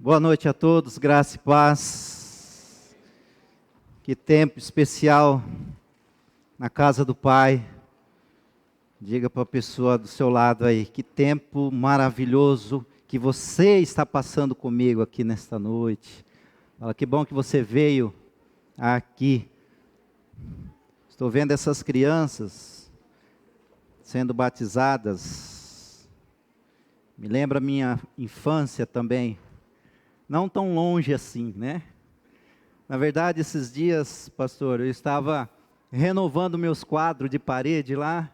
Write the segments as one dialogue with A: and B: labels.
A: Boa noite a todos, graça e paz. Que tempo especial na casa do Pai. Diga para a pessoa do seu lado aí, que tempo maravilhoso que você está passando comigo aqui nesta noite. Fala, que bom que você veio aqui. Estou vendo essas crianças sendo batizadas. Me lembra a minha infância também. Não tão longe assim, né? Na verdade, esses dias, pastor, eu estava renovando meus quadros de parede lá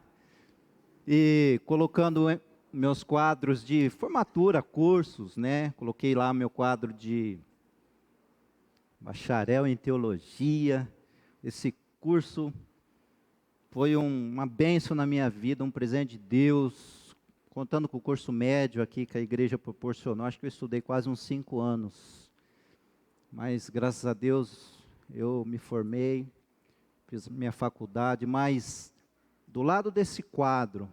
A: e colocando meus quadros de formatura, cursos, né? Coloquei lá meu quadro de bacharel em teologia. Esse curso foi uma bênção na minha vida, um presente de Deus. Contando com o curso médio aqui que a igreja proporcionou, acho que eu estudei quase uns 5 anos. Mas, graças a Deus, eu me formei, fiz minha faculdade, mas do lado desse quadro,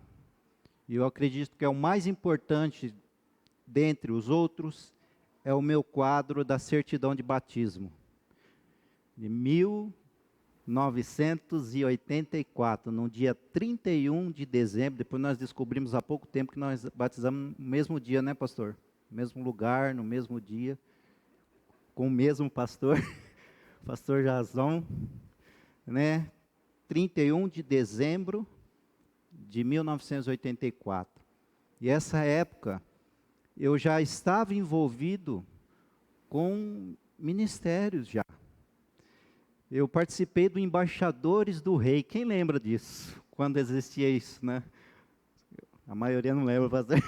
A: e eu acredito que é o mais importante dentre os outros, é o meu quadro da certidão de batismo, de 1984, no dia 31 de dezembro, depois nós descobrimos há pouco tempo que nós batizamos no mesmo dia, né, pastor? No mesmo lugar, no mesmo dia, com o mesmo pastor, pastor Jason, né? 31 de dezembro de 1984. E essa época, eu já estava envolvido com ministérios já. Eu participei do Embaixadores do Rei. Quem lembra disso? Quando existia isso, né? A maioria não lembra, pastor.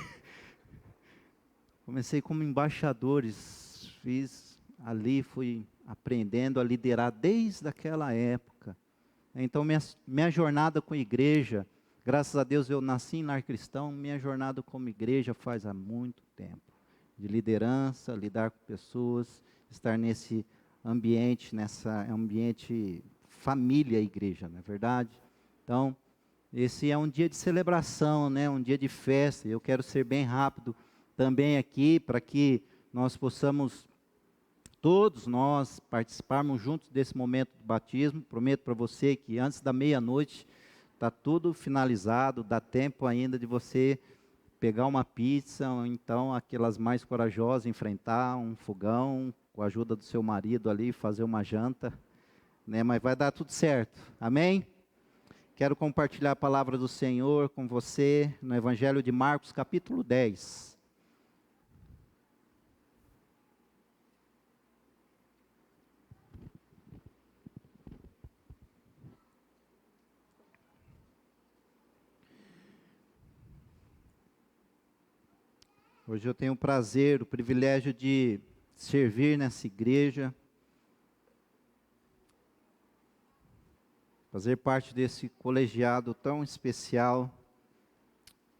A: Comecei como embaixadores, fui aprendendo a liderar desde aquela época. Então, minha jornada com igreja, graças a Deus eu nasci em lar cristão, minha jornada como igreja faz há muito tempo. De liderança, lidar com pessoas, estar nesse ambiente família igreja, não é verdade? Então, esse é um dia de celebração, né? Um dia de festa. Eu quero ser bem rápido também aqui, para que nós possamos, todos nós, participarmos juntos desse momento de batismo. Prometo para você que antes da meia-noite está tudo finalizado, dá tempo ainda de você pegar uma pizza, ou então aquelas mais corajosas, enfrentar um fogão, com a ajuda do seu marido ali, fazer uma janta, né? Mas vai dar tudo certo, amém? Quero compartilhar a palavra do Senhor com você, no Evangelho de Marcos, capítulo 10. Hoje eu tenho o prazer, o privilégio de servir nessa igreja, fazer parte desse colegiado tão especial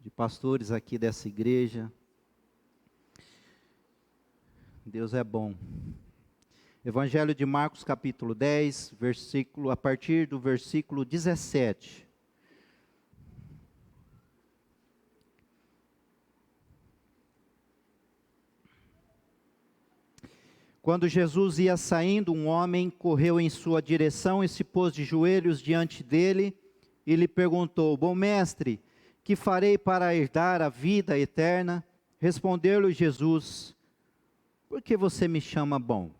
A: de pastores aqui dessa igreja. Deus é bom. Evangelho de Marcos, capítulo 10, a partir do versículo 17. Quando Jesus ia saindo, um homem correu em sua direção e se pôs de joelhos diante dele e lhe perguntou: Bom mestre, que farei para herdar a vida eterna? Respondeu-lhe Jesus: Por que você me chama bom?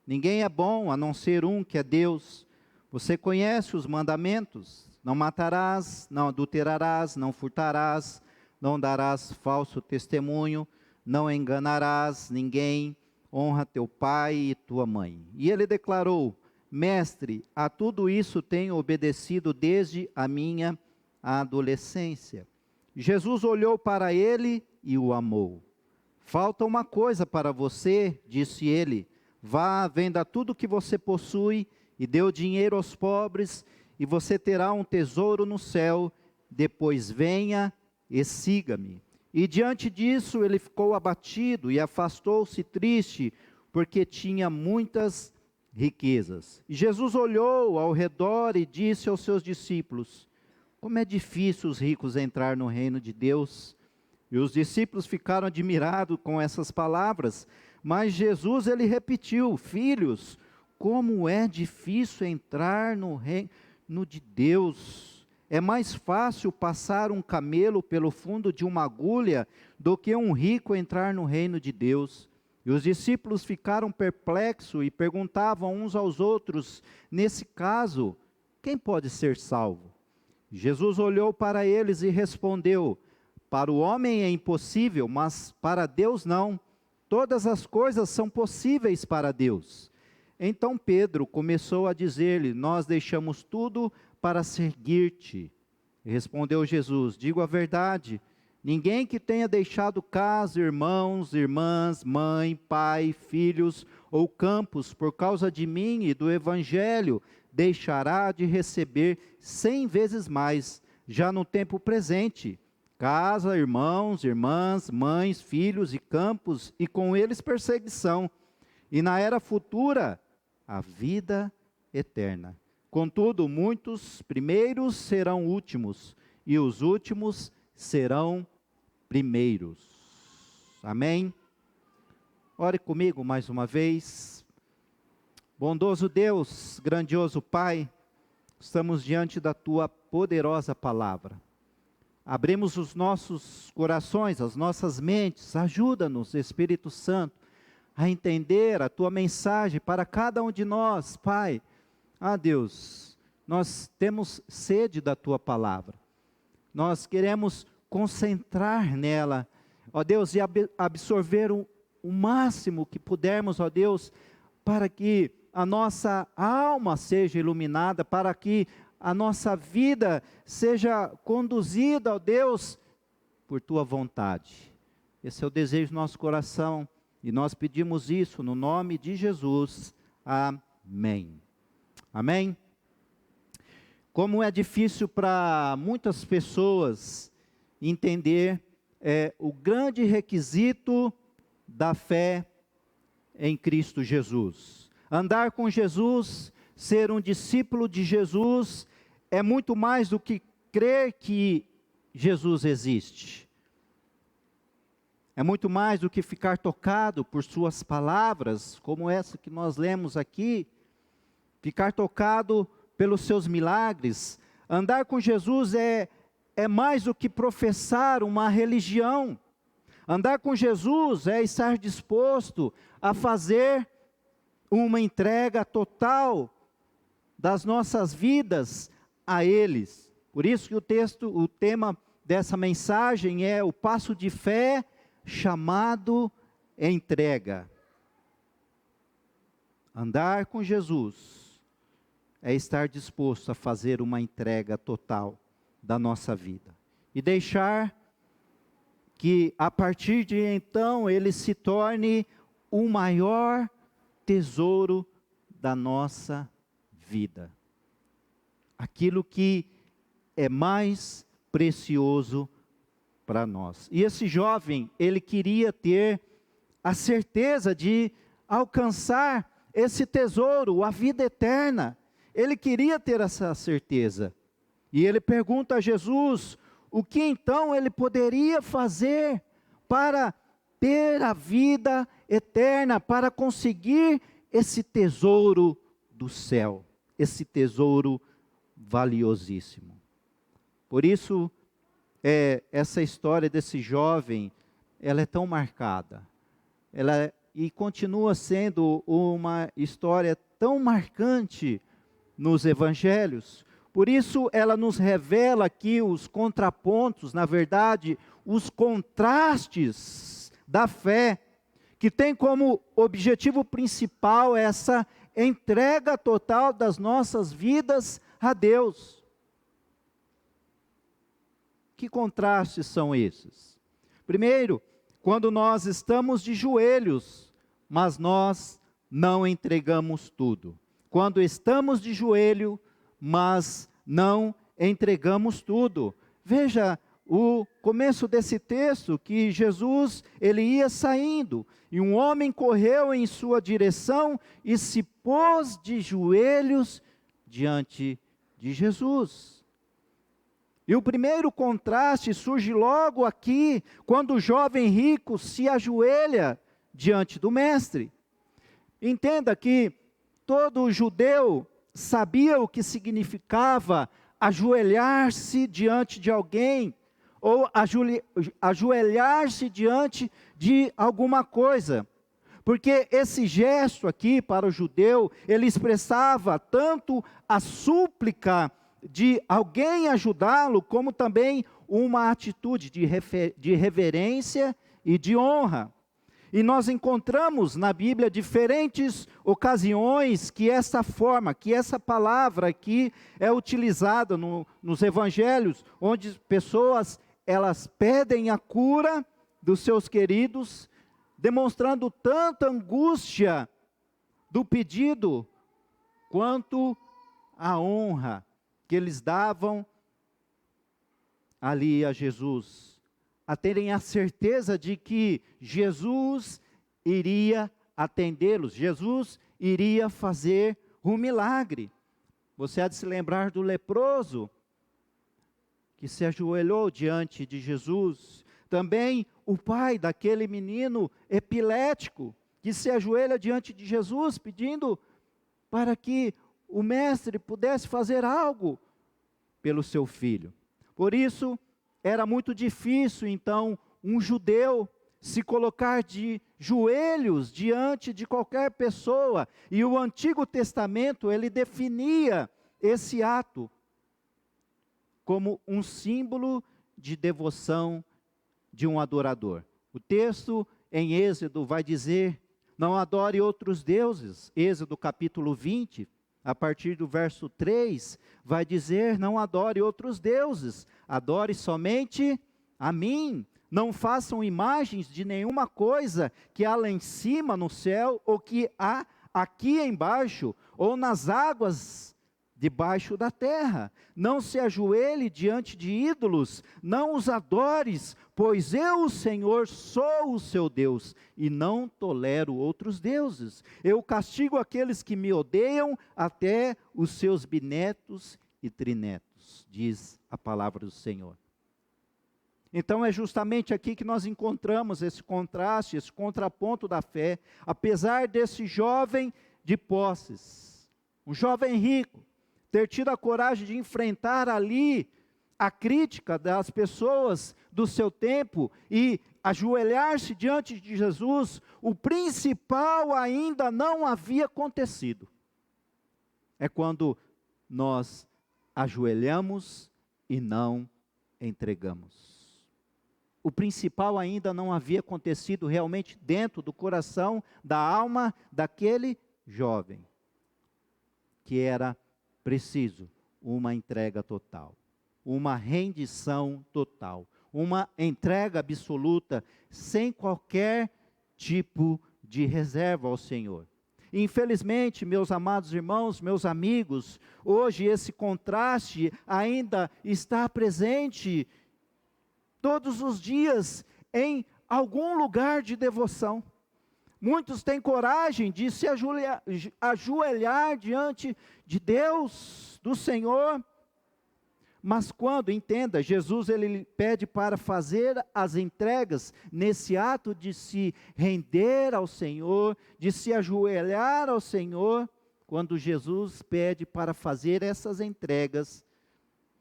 A: Ninguém é bom a não ser um, que é Deus. Você conhece os mandamentos: não matarás, não adulterarás, não furtarás, não darás falso testemunho, não enganarás ninguém, honra teu pai e tua mãe. E ele declarou: Mestre, a tudo isso tenho obedecido desde a minha adolescência. Jesus olhou para ele e o amou. Falta uma coisa para você, disse ele. Vá, venda tudo que você possui e dê o dinheiro aos pobres, e você terá um tesouro no céu. Depois venha e siga-me. E diante disso ele ficou abatido e afastou-se triste, porque tinha muitas riquezas. E Jesus olhou ao redor e disse aos seus discípulos: Como é difícil os ricos entrar no reino de Deus. E os discípulos ficaram admirados com essas palavras, mas Jesus, ele repetiu: filhos, como é difícil entrar no reino de Deus. É mais fácil passar um camelo pelo fundo de uma agulha do que um rico entrar no reino de Deus. E os discípulos ficaram perplexos e perguntavam uns aos outros: nesse caso, quem pode ser salvo? Jesus olhou para eles e respondeu: para o homem é impossível, mas para Deus não. Todas as coisas são possíveis para Deus. Então Pedro começou a dizer-lhe: nós deixamos tudo para seguir-te. Respondeu Jesus: digo a verdade, ninguém que tenha deixado casa, irmãos, irmãs, mãe, pai, filhos ou campos por causa de mim e do evangelho, deixará de receber 100 vezes mais, já no tempo presente, casa, irmãos, irmãs, mães, filhos e campos, e com eles perseguição, e na era futura, a vida eterna. Contudo, muitos primeiros serão últimos, e os últimos serão primeiros. Amém? Ore comigo mais uma vez. Bondoso Deus, grandioso Pai, estamos diante da Tua poderosa palavra. Abrimos os nossos corações, as nossas mentes, ajuda-nos, Espírito Santo, a entender a Tua mensagem para cada um de nós, Pai. Deus, nós temos sede da Tua palavra, nós queremos concentrar nela, ó Deus, e absorver o máximo que pudermos, ó Deus, para que a nossa alma seja iluminada, para que a nossa vida seja conduzida, ó Deus, por Tua vontade. Esse é o desejo do nosso coração, e nós pedimos isso no nome de Jesus. Amém. Amém? Como é difícil para muitas pessoas entender o grande requisito da fé em Cristo Jesus. Andar com Jesus, ser um discípulo de Jesus, é muito mais do que crer que Jesus existe. É muito mais do que ficar tocado por suas palavras, como essa que nós lemos aqui, ficar tocado pelos seus milagres. Andar com Jesus é mais do que professar uma religião. Andar com Jesus é estar disposto a fazer uma entrega total das nossas vidas a eles. Por isso que o tema dessa mensagem é o passo de fé chamado entrega. Andar com Jesus é estar disposto a fazer uma entrega total da nossa vida. E deixar que a partir de então ele se torne o maior tesouro da nossa vida. Aquilo que é mais precioso para nós. E esse jovem, ele queria ter a certeza de alcançar esse tesouro, a vida eterna. Ele queria ter essa certeza. E ele pergunta a Jesus, o que então ele poderia fazer para ter a vida eterna, para conseguir esse tesouro do céu, esse tesouro valiosíssimo. Por isso, essa história desse jovem, ela é tão marcada, e continua sendo uma história tão marcante nos evangelhos. Por isso ela nos revela aqui os contrapontos, na verdade, os contrastes da fé, que tem como objetivo principal essa entrega total das nossas vidas a Deus. Que contrastes são esses? Primeiro, quando nós estamos de joelhos, mas nós não entregamos tudo. Quando estamos de joelho, mas não entregamos tudo. Veja o começo desse texto, que Jesus, ele ia saindo, e um homem correu em sua direção e se pôs de joelhos diante de Jesus. E o primeiro contraste surge logo aqui, quando o jovem rico se ajoelha diante do mestre. Entenda que todo judeu sabia o que significava ajoelhar-se diante de alguém, ou ajoelhar-se diante de alguma coisa. Porque esse gesto aqui, para o judeu, ele expressava tanto a súplica de alguém ajudá-lo, como também uma atitude de reverência e de honra. E nós encontramos na Bíblia diferentes ocasiões que essa forma, que essa palavra aqui é utilizada nos evangelhos, onde pessoas, elas pedem a cura dos seus queridos, demonstrando tanta angústia do pedido, quanto a honra que eles davam ali a Jesus, a terem a certeza de que Jesus iria atendê-los, Jesus iria fazer um milagre. Você há de se lembrar do leproso, que se ajoelhou diante de Jesus. Também o pai daquele menino epilético, que se ajoelha diante de Jesus, pedindo para que o mestre pudesse fazer algo pelo seu filho. Por isso, era muito difícil, então, um judeu se colocar de joelhos diante de qualquer pessoa. E o Antigo Testamento, ele definia esse ato como um símbolo de devoção de um adorador. O texto em Êxodo vai dizer: não adore outros deuses. Êxodo capítulo 20, a partir do verso 3, vai dizer: não adore outros deuses, adore somente a mim. Não façam imagens de nenhuma coisa que há lá em cima no céu, ou que há aqui embaixo, ou nas águas debaixo da terra. Não se ajoelhe diante de ídolos, não os adores, pois eu, o Senhor, sou o seu Deus, e não tolero outros deuses. Eu castigo aqueles que me odeiam, até os seus bisnetos e trinetos, diz a palavra do Senhor. Então é justamente aqui que nós encontramos esse contraste, esse contraponto da fé. Apesar desse jovem de posses, um jovem rico, ter tido a coragem de enfrentar ali a crítica das pessoas do seu tempo e ajoelhar-se diante de Jesus, o principal ainda não havia acontecido. É quando nós ajoelhamos e não entregamos. O principal ainda não havia acontecido realmente dentro do coração, da alma daquele jovem, que era preciso uma entrega total, uma rendição total, uma entrega absoluta, sem qualquer tipo de reserva ao Senhor. Infelizmente, meus amados irmãos, meus amigos, hoje esse contraste ainda está presente todos os dias em algum lugar de devoção. Muitos têm coragem de se ajoelhar diante de Deus, do Senhor, mas quando, entenda, Jesus ele pede para fazer as entregas, nesse ato de se render ao Senhor, de se ajoelhar ao Senhor, quando Jesus pede para fazer essas entregas,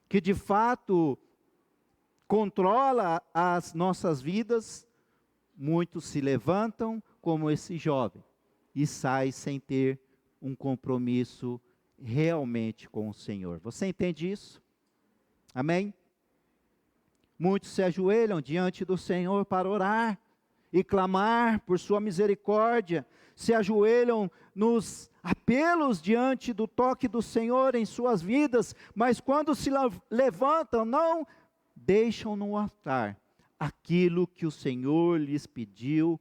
A: que de fato controla as nossas vidas, muitos se levantam como esse jovem e saem sem ter um compromisso realmente com o Senhor. Você entende isso? Amém? Muitos se ajoelham diante do Senhor para orar e clamar por sua misericórdia, se ajoelham nos apelos diante do toque do Senhor em suas vidas, mas quando se levantam, não deixam no altar aquilo que o Senhor lhes pediu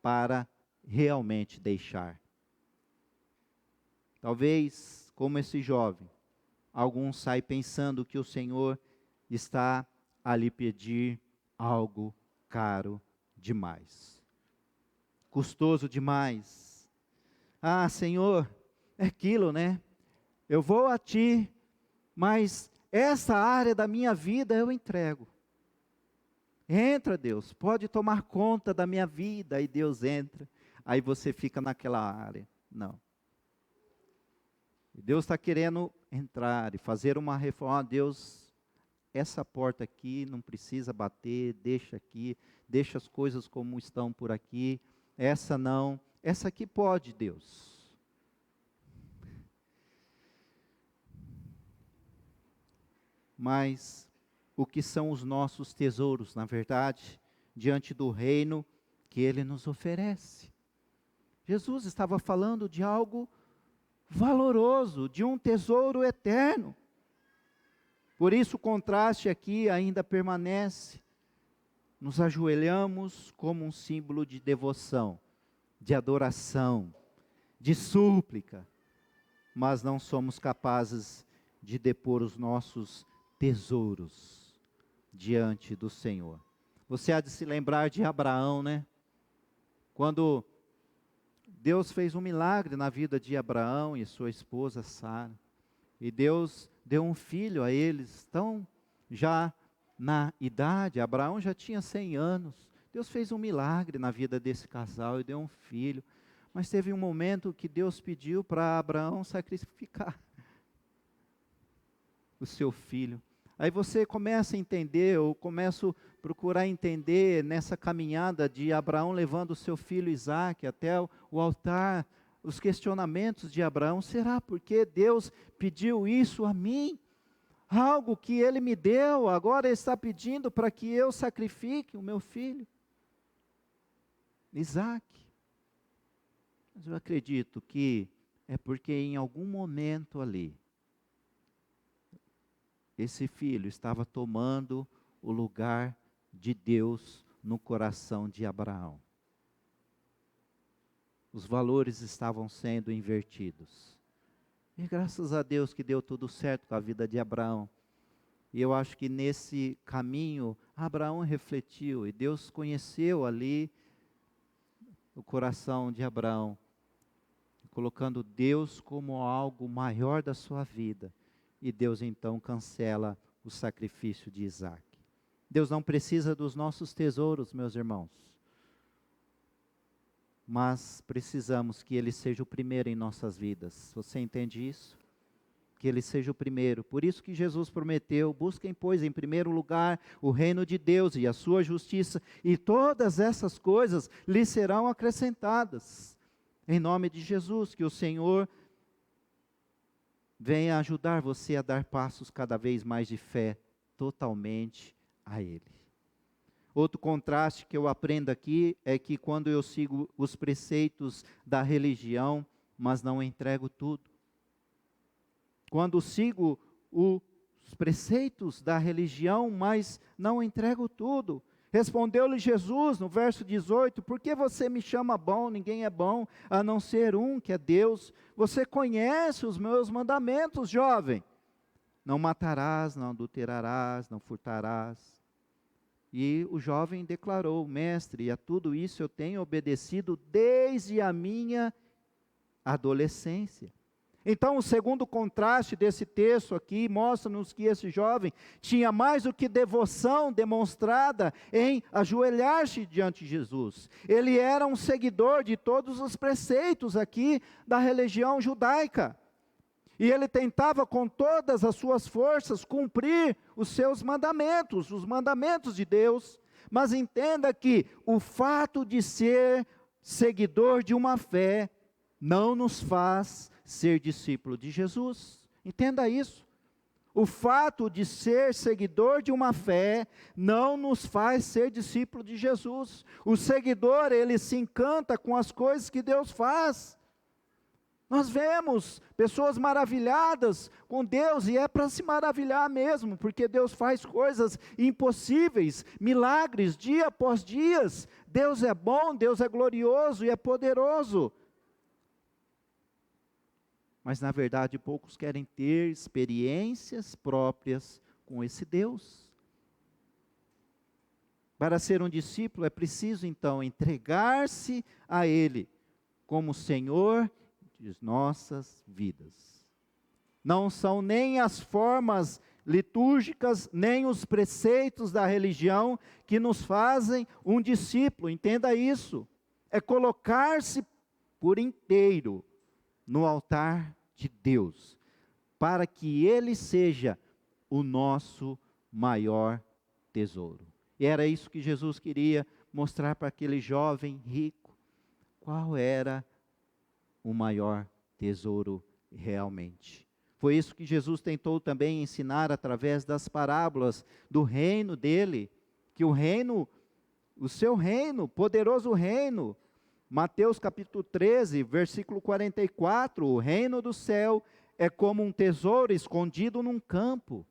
A: para realmente deixar. Talvez, como esse jovem, alguns saem pensando que o Senhor está a lhe pedir algo caro demais, custoso demais. Ah, Senhor, é aquilo, né? Eu vou a Ti, mas essa área da minha vida eu entrego. Entra, Deus, pode tomar conta da minha vida. Aí Deus entra, aí você fica naquela área. Não. Deus está querendo entrar e fazer uma reforma. Deus, essa porta aqui não precisa bater, deixa aqui, deixa as coisas como estão por aqui. Essa não, essa aqui pode, Deus. Mas o que são os nossos tesouros, na verdade, diante do reino que Ele nos oferece? Jesus estava falando de algo valoroso, de um tesouro eterno. Por isso o contraste aqui ainda permanece. Nos ajoelhamos como um símbolo de devoção, de adoração, de súplica, mas não somos capazes de depor os nossos tesouros diante do Senhor. Você há de se lembrar de Abraão, né? Quando Deus fez um milagre na vida de Abraão e sua esposa Sara, e Deus deu um filho a eles, tão já na idade, Abraão já tinha 100 anos, Deus fez um milagre na vida desse casal e deu um filho, mas teve um momento que Deus pediu para Abraão sacrificar o seu filho. Aí você começa a entender, eu começo a procurar entender nessa caminhada de Abraão levando o seu filho Isaque até o altar, os questionamentos de Abraão. Será porque Deus pediu isso a mim? Algo que Ele me deu, agora Ele está pedindo para que eu sacrifique o meu filho, Isaque. Mas eu acredito que é porque em algum momento ali, esse filho estava tomando o lugar de Deus no coração de Abraão. Os valores estavam sendo invertidos. E graças a Deus que deu tudo certo com a vida de Abraão. E eu acho que nesse caminho, Abraão refletiu e Deus conheceu ali o coração de Abraão, colocando Deus como algo maior da sua vida. E Deus então cancela o sacrifício de Isaque. Deus não precisa dos nossos tesouros, meus irmãos. Mas precisamos que Ele seja o primeiro em nossas vidas. Você entende isso? Que Ele seja o primeiro. Por isso que Jesus prometeu, busquem, pois, em primeiro lugar o reino de Deus e a sua justiça, e todas essas coisas lhe serão acrescentadas. Em nome de Jesus, que o Senhor venha ajudar você a dar passos cada vez mais de fé, totalmente a Ele. Outro contraste que eu aprendo aqui é que quando eu sigo os preceitos da religião, mas não entrego tudo. Quando sigo os preceitos da religião, mas não entrego tudo. Respondeu-lhe Jesus no verso 18, por que você me chama bom? Ninguém é bom, a não ser um, que é Deus. Você conhece os meus mandamentos, jovem. Não matarás, não adulterarás, não furtarás. E o jovem declarou, mestre, a tudo isso eu tenho obedecido desde a minha adolescência. Então, o segundo contraste desse texto aqui mostra-nos que esse jovem tinha mais do que devoção demonstrada em ajoelhar-se diante de Jesus. Ele era um seguidor de todos os preceitos aqui da religião judaica. E ele tentava com todas as suas forças cumprir os seus mandamentos, os mandamentos de Deus. Mas entenda que o fato de ser seguidor de uma fé não nos faz ser discípulo de Jesus. Entenda isso. O fato de ser seguidor de uma fé não nos faz ser discípulo de Jesus. O seguidor, ele se encanta com as coisas que Deus faz. Nós vemos pessoas maravilhadas com Deus, e é para se maravilhar mesmo, porque Deus faz coisas impossíveis, milagres, dia após dia. Deus é bom, Deus é glorioso e é poderoso. Mas na verdade poucos querem ter experiências próprias com esse Deus. Para ser um discípulo é preciso então entregar-se a Ele como Senhor de nossas vidas. Não são nem as formas litúrgicas, nem os preceitos da religião que nos fazem um discípulo. Entenda isso. É colocar-se por inteiro no altar de Deus, para que Ele seja o nosso maior tesouro. E era isso que Jesus queria mostrar para aquele jovem rico. Qual era o maior tesouro realmente? Foi isso que Jesus tentou também ensinar através das parábolas do reino dele, que o seu reino, poderoso reino, Mateus capítulo 13, versículo 44, o reino do céu é como um tesouro escondido num campo.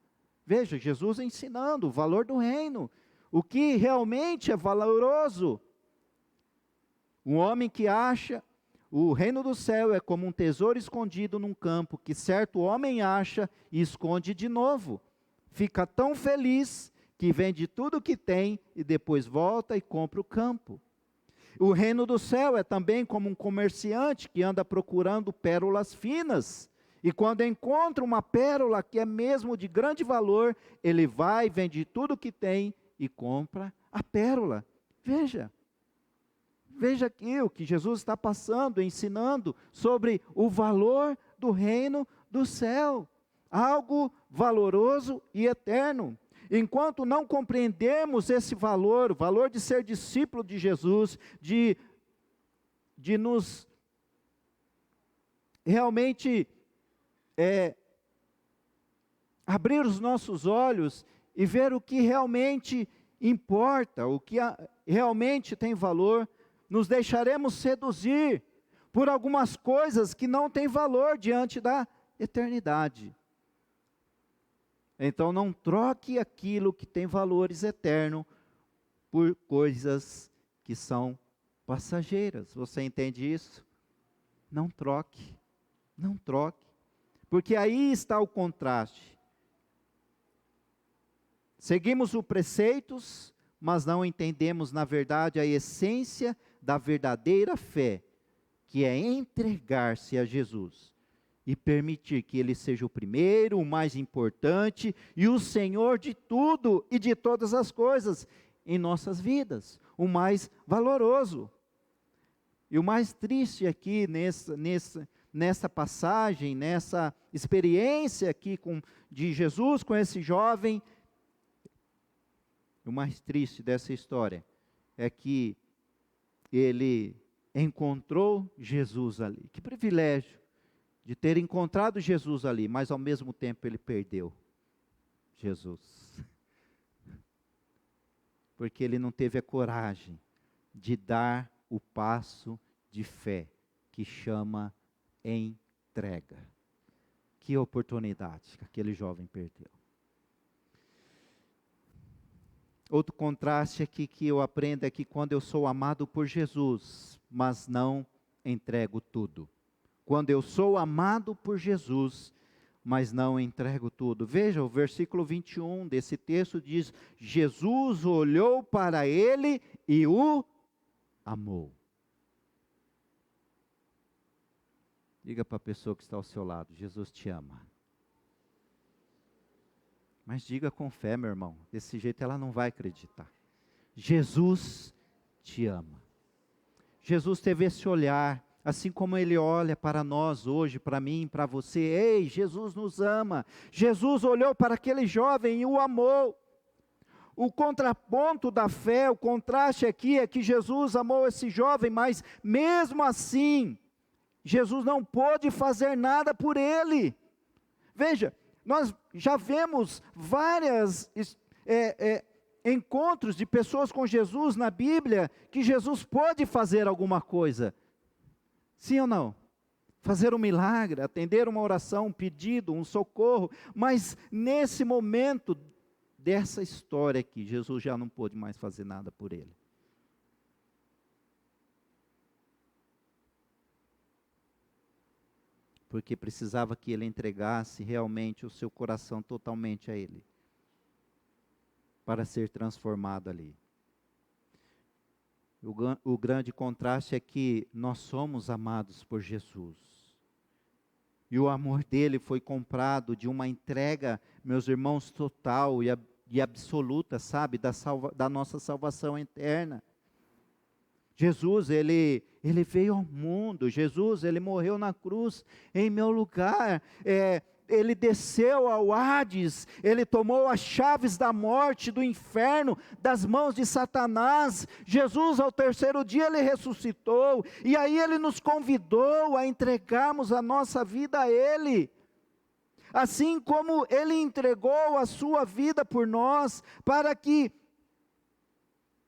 A: Veja, Jesus ensinando o valor do reino, o que realmente é valoroso. Um homem que acha, o reino do céu é como um tesouro escondido num campo, que certo homem acha e esconde de novo. Fica tão feliz que vende tudo o que tem e depois volta e compra o campo. O reino do céu é também como um comerciante que anda procurando pérolas finas. E quando encontra uma pérola que é mesmo de grande valor, ele vai, vende tudo o que tem e compra a pérola. Veja aqui o que Jesus está passando, ensinando sobre o valor do reino do céu. Algo valoroso e eterno. Enquanto não compreendermos esse valor, o valor de ser discípulo de Jesus, de nos realmente abrir os nossos olhos e ver o que realmente importa, o que realmente tem valor, nos deixaremos seduzir por algumas coisas que não têm valor diante da eternidade. Então não troque aquilo que tem valores eternos por coisas que são passageiras. Você entende isso? Não troque, não troque. Porque aí está o contraste. Seguimos os preceitos, mas não entendemos na verdade a essência da verdadeira fé, que é entregar-se a Jesus e permitir que Ele seja o primeiro, o mais importante e o Senhor de tudo e de todas as coisas em nossas vidas, o mais valoroso. E o mais triste aqui nessa passagem, nessa experiência aqui de Jesus com esse jovem, o mais triste dessa história é que ele encontrou Jesus ali. Que privilégio de ter encontrado Jesus ali, mas ao mesmo tempo ele perdeu Jesus. Porque ele não teve a coragem de dar o passo de fé, que chama entrega. Que oportunidade que aquele jovem perdeu. Outro contraste aqui que eu aprendo é que quando eu sou amado por Jesus, mas não entrego tudo. Quando eu sou amado por Jesus, mas não entrego tudo. Veja, o versículo 21 desse texto diz: Jesus olhou para ele e o amou. Diga para a pessoa que está ao seu lado: Jesus te ama. Mas diga com fé, meu irmão, desse jeito ela não vai acreditar. Jesus te ama. Jesus teve esse olhar, assim como Ele olha para nós hoje, para mim, para você. Ei, Jesus nos ama. Jesus olhou para aquele jovem e o amou. O contraponto da fé, o contraste aqui é que Jesus amou esse jovem, mas mesmo assim, Jesus não pôde fazer nada por ele. Veja, nós já vemos vários encontros de pessoas com Jesus na Bíblia, que Jesus pode fazer alguma coisa. Sim ou não? Fazer um milagre, atender uma oração, um pedido, um socorro. Mas nesse momento dessa história aqui, Jesus já não pôde mais fazer nada por ele. Porque precisava que ele entregasse realmente o seu coração totalmente a Ele, para ser transformado ali. O grande contraste é que nós somos amados por Jesus, E o amor dele foi comprado de uma entrega, meus irmãos, total e absoluta, sabe, da nossa salvação eterna. Jesus, ele veio ao mundo, Jesus, ele morreu na cruz em meu lugar, ele desceu ao Hades, ele tomou as chaves da morte, do inferno, das mãos de Satanás. Jesus, ao terceiro dia, ele ressuscitou, e aí ele nos convidou a entregarmos a nossa vida a ele. Assim como ele entregou a sua vida por nós, para que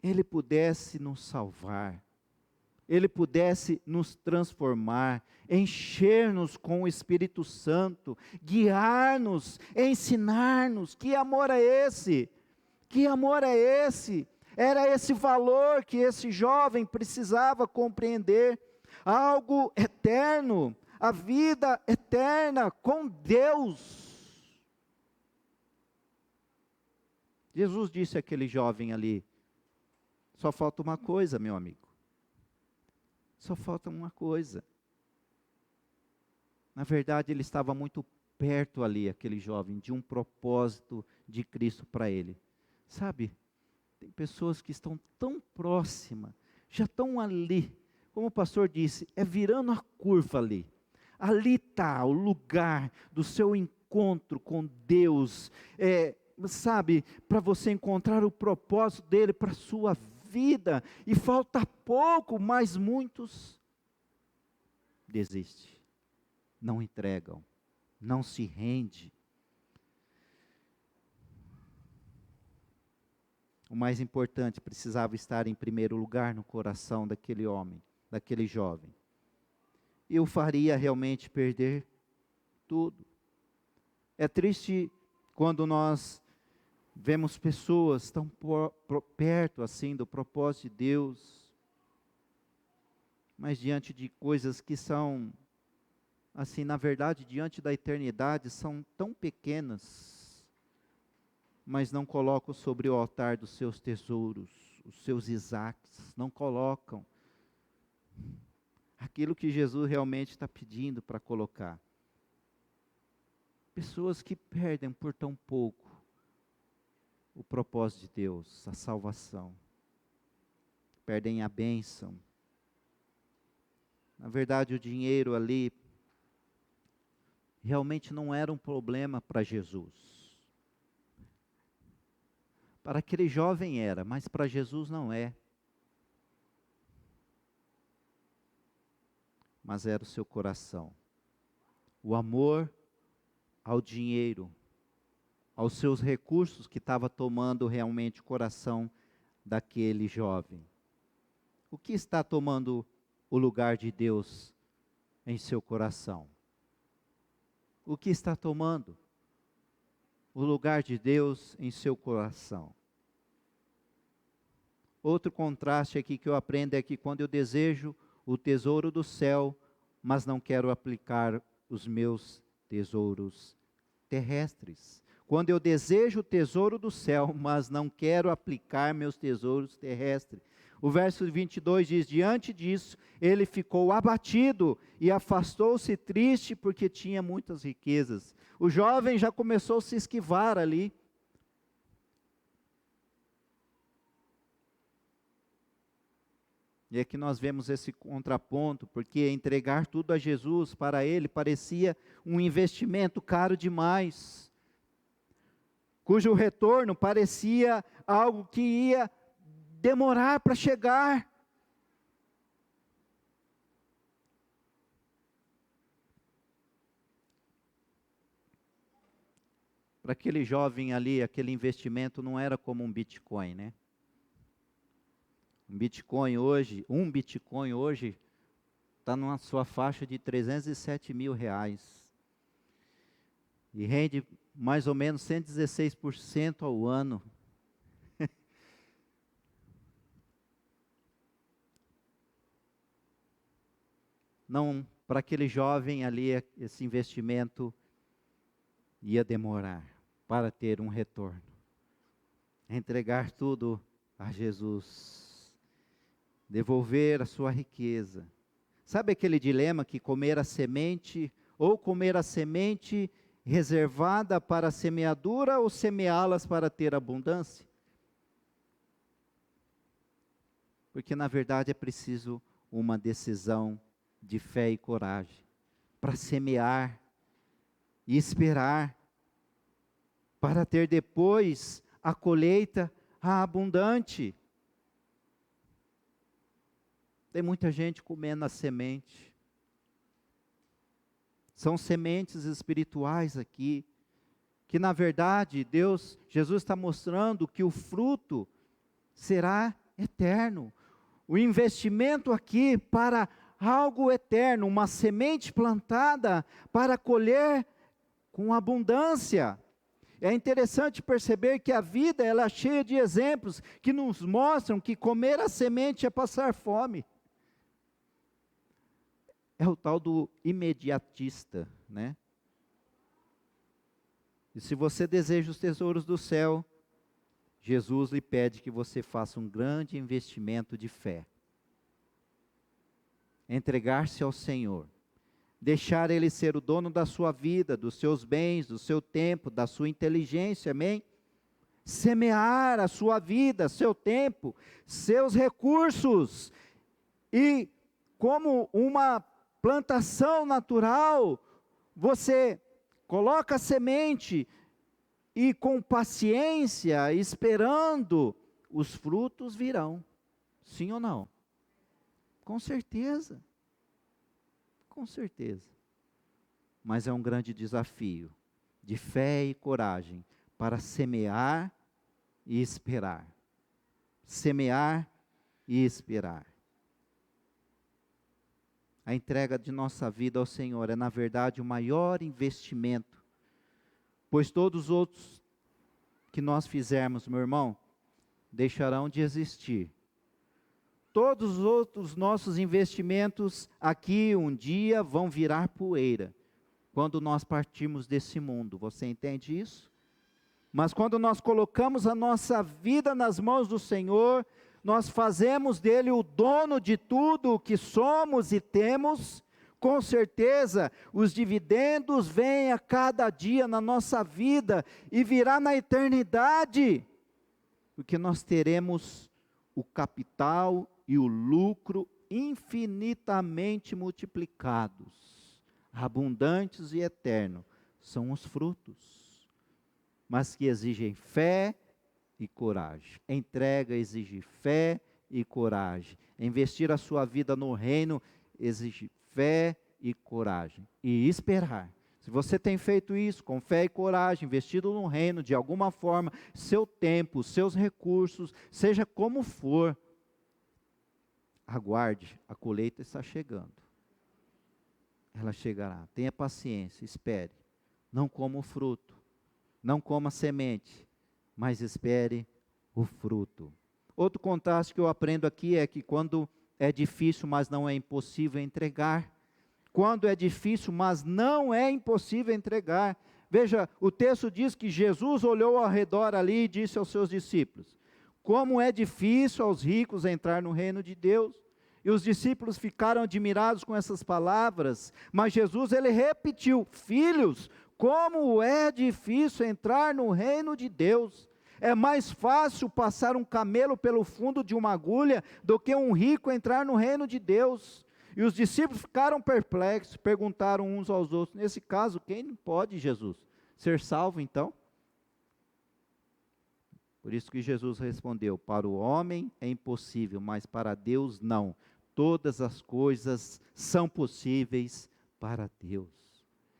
A: ele pudesse nos salvar, ele pudesse nos transformar, encher-nos com o Espírito Santo, guiar-nos, ensinar-nos. Que amor é esse? Que amor é esse? Era esse valor que esse jovem precisava compreender, algo eterno, a vida eterna com Deus. Jesus disse àquele jovem ali: só falta uma coisa, meu amigo. Só falta uma coisa. Na verdade, ele estava muito perto ali, aquele jovem, de um propósito de Cristo para ele. Sabe, tem pessoas que estão tão próximas, já estão ali, como o pastor disse, virando a curva ali. Ali está o lugar do seu encontro com Deus, sabe, para você encontrar o propósito dele para a sua vida, e falta pouco, mas muitos desistem, não entregam, não se rendem. O mais importante precisava estar em primeiro lugar no coração daquele homem, daquele jovem, e o faria realmente perder tudo. É triste quando nós vemos pessoas tão perto assim do propósito de Deus, mas diante de coisas que são, assim, na verdade, diante da eternidade, são tão pequenas, mas não colocam sobre o altar dos seus tesouros, os seus Isaques, não colocam aquilo que Jesus realmente está pedindo para colocar. Pessoas que perdem por tão pouco o propósito de Deus, a salvação, perdem a bênção. Na verdade, o dinheiro ali realmente não era um problema para Jesus. Para aquele jovem era, mas para Jesus não é. Mas era o seu coração, o amor ao dinheiro, aos seus recursos, que estava tomando realmente o coração daquele jovem. O que está tomando o lugar de Deus em seu coração? O que está tomando o lugar de Deus em seu coração? Outro contraste aqui que eu aprendo é que quando eu desejo o tesouro do céu, mas não quero aplicar os meus tesouros terrestres. Quando eu desejo o tesouro do céu, mas não quero aplicar meus tesouros terrestres. O verso 22 diz: diante disso, ele ficou abatido e afastou-se triste, porque tinha muitas riquezas. O jovem já começou a se esquivar ali. E aqui nós vemos esse contraponto, porque entregar tudo a Jesus, para ele, parecia um investimento caro demais, cujo retorno parecia algo que ia demorar para chegar. Para aquele jovem ali, aquele investimento não era como um Bitcoin, né? Um Bitcoin hoje está numa sua faixa de 307 mil reais. E rende mais ou menos 116% ao ano. Não, para aquele jovem ali, esse investimento ia demorar para ter um retorno. Entregar tudo a Jesus, devolver a sua riqueza. Sabe aquele dilema que comer a semente ou comer a semente reservada para a semeadura, ou semeá-las para ter abundância? Porque na verdade é preciso uma decisão de fé e coragem para semear e esperar, para ter depois a colheita abundante. Tem muita gente comendo a semente. São sementes espirituais aqui, que na verdade Jesus está mostrando que o fruto será eterno. O investimento aqui para algo eterno, uma semente plantada para colher com abundância. É interessante perceber que a vida ela é cheia de exemplos que nos mostram que comer a semente é passar fome. É o tal do imediatista, né? E se você deseja os tesouros do céu, Jesus lhe pede que você faça um grande investimento de fé. Entregar-se ao Senhor. Deixar Ele ser o dono da sua vida, dos seus bens, do seu tempo, da sua inteligência, amém? Semear a sua vida, seu tempo, seus recursos. E como uma plantação natural, você coloca a semente e com paciência, esperando, os frutos virão. Sim ou não? Com certeza. Com certeza. Mas é um grande desafio de fé e coragem para semear e esperar. Semear e esperar. A entrega de nossa vida ao Senhor é, na verdade, o maior investimento, pois todos os outros que nós fizermos, meu irmão, deixarão de existir. Todos os outros nossos investimentos aqui um dia vão virar poeira, quando nós partirmos desse mundo, você entende isso? Mas quando nós colocamos a nossa vida nas mãos do Senhor, nós fazemos dele o dono de tudo o que somos e temos, com certeza os dividendos vêm a cada dia na nossa vida e virá na eternidade, porque nós teremos o capital e o lucro infinitamente multiplicados, abundantes e eternos, são os frutos, mas que exigem fé e coragem. Entrega exige fé e coragem. Investir a sua vida no reino exige fé e coragem. E esperar. Se você tem feito isso com fé e coragem, investido no reino de alguma forma, seu tempo, seus recursos, seja como for, aguarde, a colheita está chegando. Ela chegará. Tenha paciência, espere. Não coma o fruto, não coma a semente, mas espere o fruto. Outro contraste que eu aprendo aqui é que quando é difícil, mas não é impossível entregar. Quando é difícil, mas não é impossível entregar. Veja, o texto diz que Jesus olhou ao redor ali e disse aos seus discípulos: como é difícil aos ricos entrar no reino de Deus. E os discípulos ficaram admirados com essas palavras, mas Jesus ele repetiu: filhos, como é difícil entrar no reino de Deus. É mais fácil passar um camelo pelo fundo de uma agulha do que um rico entrar no reino de Deus. E os discípulos ficaram perplexos, perguntaram uns aos outros: nesse caso, quem pode, Jesus, ser salvo então? Por isso que Jesus respondeu: para o homem é impossível, mas para Deus não. Todas as coisas são possíveis para Deus.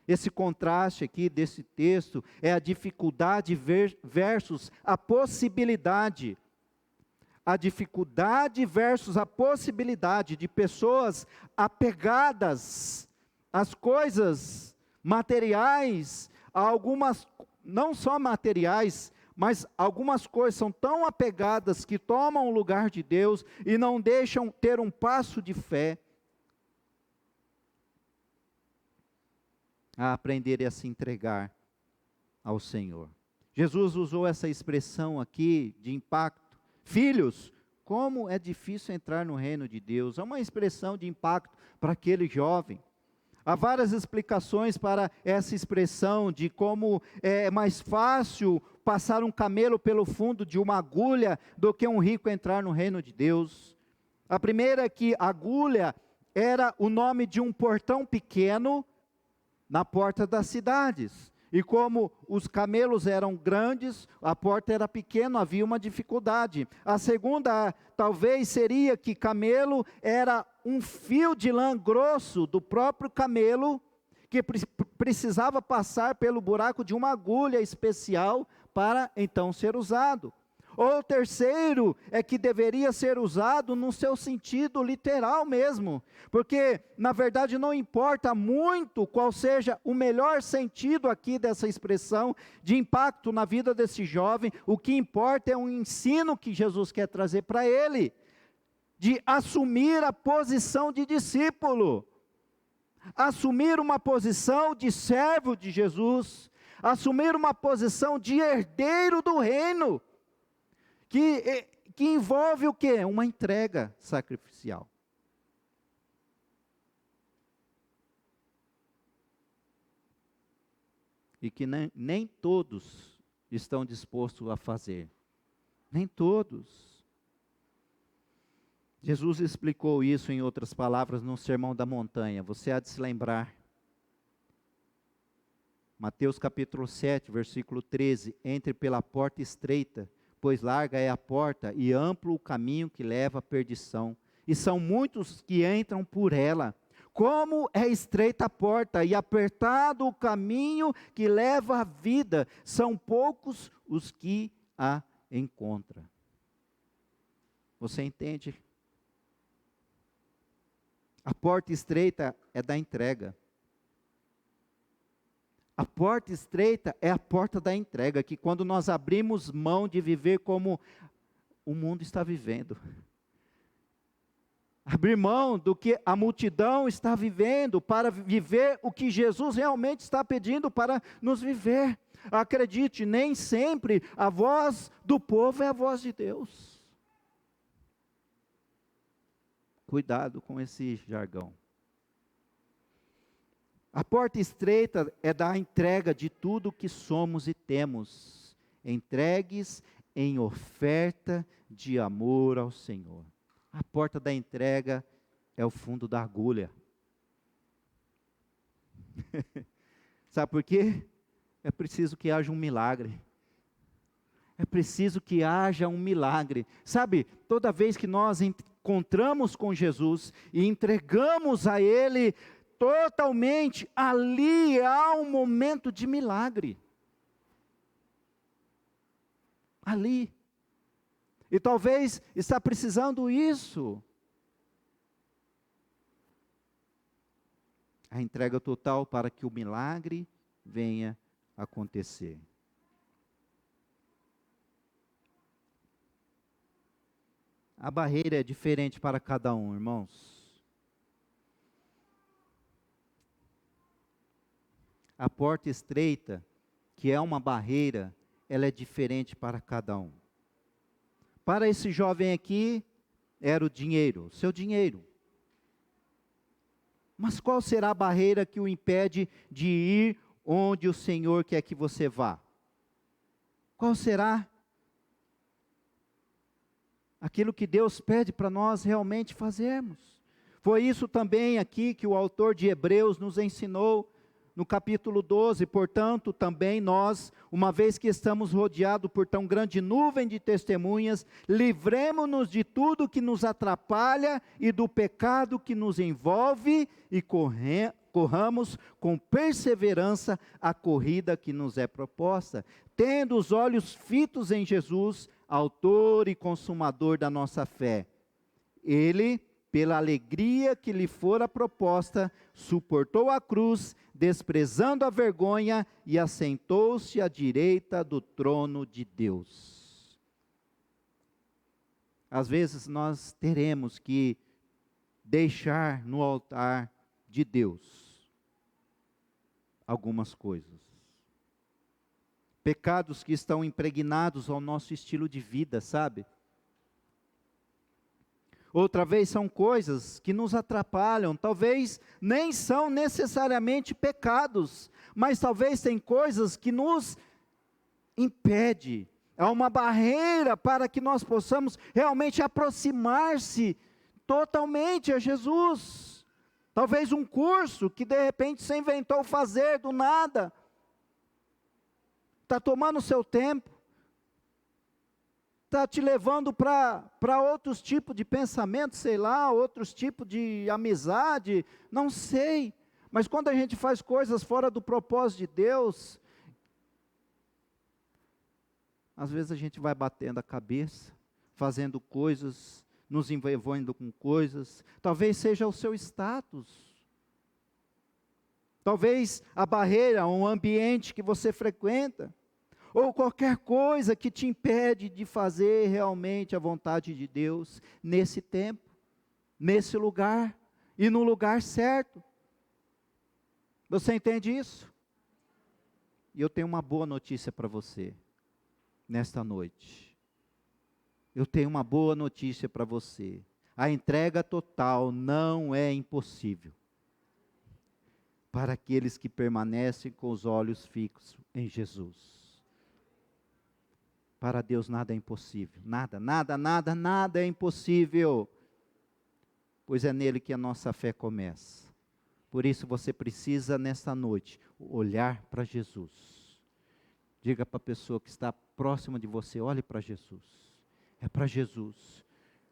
A: Esse contraste aqui desse texto é a dificuldade versus a possibilidade. A dificuldade versus a possibilidade de pessoas apegadas às coisas materiais, a algumas, não só materiais, mas algumas coisas são tão apegadas que tomam o lugar de Deus e não deixam ter um passo de fé a aprender e a se entregar ao Senhor. Jesus usou essa expressão aqui de impacto. Filhos, como é difícil entrar no reino de Deus. É uma expressão de impacto para aquele jovem. Há várias explicações para essa expressão de como é mais fácil passar um camelo pelo fundo de uma agulha do que um rico entrar no reino de Deus. A primeira é que agulha era o nome de um portão pequeno na porta das cidades. E como os camelos eram grandes, a porta era pequena, havia uma dificuldade. A segunda, talvez, seria que camelo era um fio de lã grosso do próprio camelo, que precisava passar pelo buraco de uma agulha especial para então ser usado. Ou o terceiro é que deveria ser usado no seu sentido literal mesmo, porque na verdade não importa muito qual seja o melhor sentido aqui dessa expressão de impacto na vida desse jovem, o que importa é o ensino que Jesus quer trazer para ele, de assumir a posição de discípulo, assumir uma posição de servo de Jesus, assumir uma posição de herdeiro do reino, que envolve o quê? Uma entrega sacrificial. E que nem todos estão dispostos a fazer. Nem todos. Jesus explicou isso em outras palavras no Sermão da Montanha. Você há de se lembrar. Mateus capítulo 7, versículo 13. Entre pela porta estreita, pois larga é a porta e amplo o caminho que leva à perdição, e são muitos que entram por ela. Como é estreita a porta e apertado o caminho que leva à vida, são poucos os que a encontram. Você entende? A porta estreita é da entrega. A porta estreita é a porta da entrega, que quando nós abrimos mão de viver como o mundo está vivendo, abrir mão do que a multidão está vivendo, para viver o que Jesus realmente está pedindo para nos viver. Acredite, nem sempre a voz do povo é a voz de Deus. Cuidado com esse jargão. A porta estreita é da entrega de tudo que somos e temos, entregues em oferta de amor ao Senhor. A porta da entrega é o fundo da agulha. Sabe por quê? É preciso que haja um milagre. É preciso que haja um milagre. Sabe, toda vez que nós encontramos com Jesus e entregamos a Ele totalmente, ali há um momento de milagre. Ali. E talvez está precisando isso. A entrega total para que o milagre venha acontecer. A barreira é diferente para cada um, irmãos. A porta estreita, que é uma barreira, ela é diferente para cada um. Para esse jovem aqui, era o dinheiro, seu dinheiro. Mas qual será a barreira que o impede de ir onde o Senhor quer que você vá? Qual será? Aquilo que Deus pede para nós realmente fazermos. Foi isso também aqui que o autor de Hebreus nos ensinou, no capítulo 12, portanto, também nós, uma vez que estamos rodeados por tão grande nuvem de testemunhas, livremo-nos de tudo que nos atrapalha e do pecado que nos envolve e corramos com perseverança a corrida que nos é proposta, tendo os olhos fitos em Jesus, autor e consumador da nossa fé. Ele, pela alegria que lhe fora proposta, suportou a cruz, desprezando a vergonha, e assentou-se à direita do trono de Deus. Às vezes nós teremos que deixar no altar de Deus algumas coisas. Pecados que estão impregnados ao nosso estilo de vida, sabe? Outra vez são coisas que nos atrapalham, talvez nem são necessariamente pecados, mas talvez tem coisas que nos impede. Há uma barreira para que nós possamos realmente aproximar-se totalmente a Jesus. Talvez um curso que de repente você inventou fazer do nada, está tomando seu tempo, está te levando para outros tipos de pensamento, sei lá, outros tipos de amizade, não sei. Mas quando a gente faz coisas fora do propósito de Deus, às vezes a gente vai batendo a cabeça, fazendo coisas, nos envolvendo com coisas, talvez seja o seu status, talvez a barreira, um ambiente que você frequenta, ou qualquer coisa que te impede de fazer realmente a vontade de Deus, nesse tempo, nesse lugar, e no lugar certo. Você entende isso? E eu tenho uma boa notícia para você, nesta noite. Eu tenho uma boa notícia para você. A entrega total não é impossível para aqueles que permanecem com os olhos fixos em Jesus. Para Deus nada é impossível, nada é impossível, pois é nele que a nossa fé começa. Por isso você precisa nesta noite olhar para Jesus. Diga para a pessoa que está próxima de você, olhe para Jesus. É para Jesus,